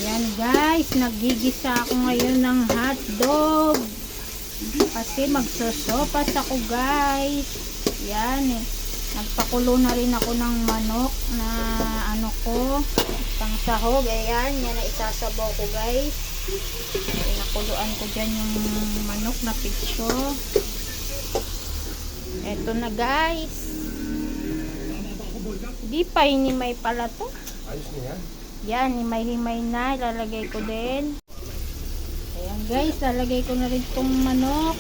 Ayan guys, naggigisa ako ngayon ng hotdog. Kasi magsosopas ako guys. Yan eh. Nagpakulo na rin ako ng manok na ano ko, pang sahog. Ayan, yan na isasabaw ko guys. Pinakuluan ko dyan yung manok na pitso. Eto na guys. Di pa hinimay pala to. Ayos na yan. Yan, himay-himay na. Ilalagay ko din. Ayan guys, lalagay ko na rin itong manok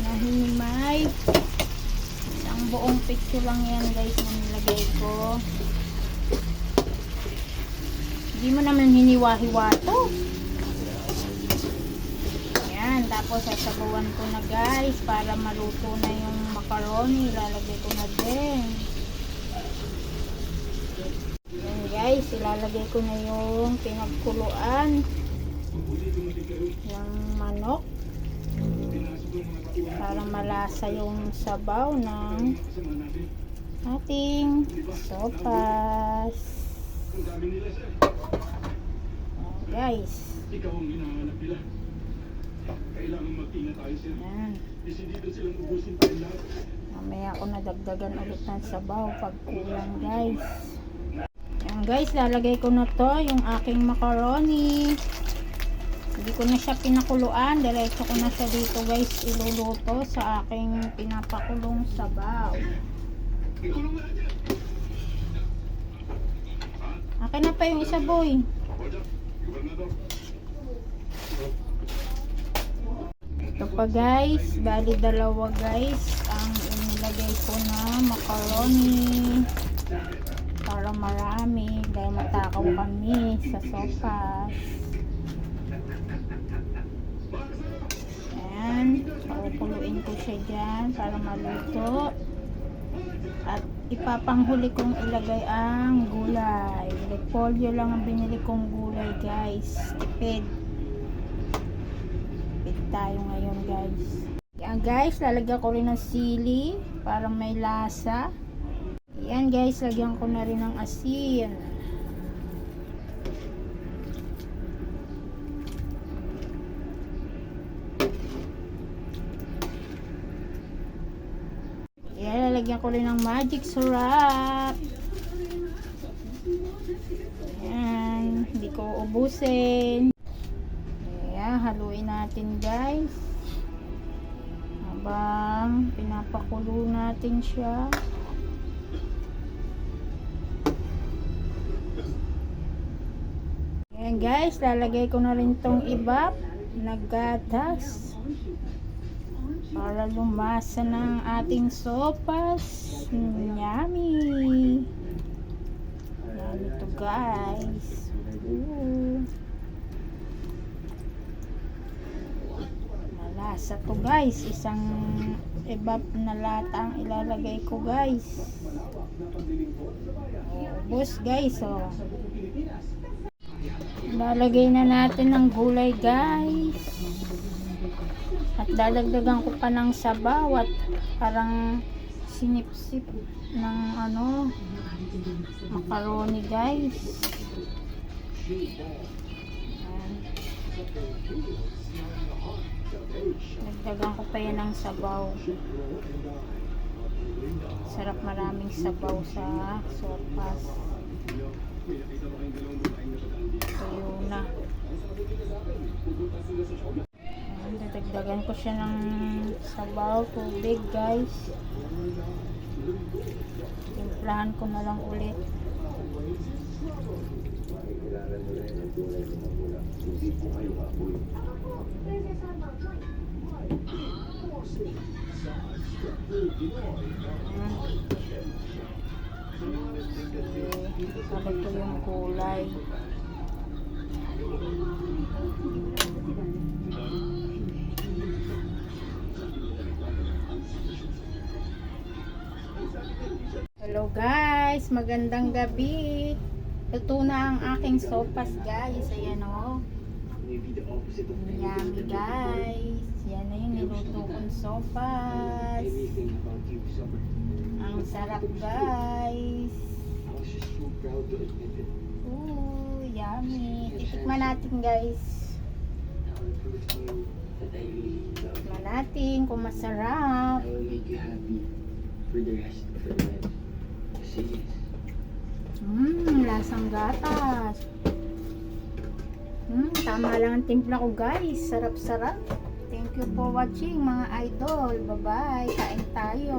na hinimay. Isang buong pitso lang yan guys na nilagay ko. Hindi mo naman hiniwa-hiwa to. Ayan, tapos sasabawan ko na guys para maluto na yung macaroni. Ilalagay ko na din. Ayan guys, ilalagay ko na yung pinagkuluan yung manok para malasa yung sabaw ng ating sopas. Ayan guys. Ayan. Mamaya ako nadagdagan ulit ng sabaw pag kulang guys. Ayan guys, lalagay ko na to yung aking macaroni. Hindi ko na siya pinakuluan, diretso ko na siya dito guys iluluto sa aking pinapakulong sabaw. Akin na pa yung isa boy. Ito pa guys, bali dalawa guys ang inilagay ko na macaroni para marami dahil matakaw kami sa sopas. Ayan, pakukuluin ko siya dyan para maluto at ipapanghuli kong ilagay ang gulay. Repolyo lang ang binili kong gulay guys, tipid tayo ngayon guys. Ayan guys, lalagyan ko rin ng sili para may lasa. Ayan guys, lagyan ko na rin ng asin. Ayan, lalagyan ko rin ng magic syrup. Ayan, hindi ko ubusin. Haluin natin guys habang pinapakulo natin siya. Ayan guys, lalagay ko na rin tong iba na gatas para lumasa ng ating sopas. Yummy! Yan ito guys. Ooh. Lasa to guys, isang ebap na lata ang ilalagay ko guys. Ubos guys oh. Lalagay na natin ng gulay guys at dadagdagan ko pa ng sabaw at parang sinipsip ng ano macaroni guys. Nagdagan ko pa yan ng sabaw. Sarap, maraming sabaw sa sopas. Tuyo na. Dadagdagan ko siya ng sabaw, tubig guys. Timplahan ko na lang ulit. Sabag ko yung kulay. Hello guys, magandang gabi. Luto na ang aking sopas guys. Ayan o. Yummy guys. Yan na yung niluto kong sopas. Ang sarap guys. Ooh. yummy. Titikman natin guys. Tikman natin kung masarap. I will make you happy for the rest of your life. Say yes. Lasang gatas. Tama lang ang timpla ko guys. Sarap-sarap. Thank you for watching mga idol. Bye-bye. Kain tayo.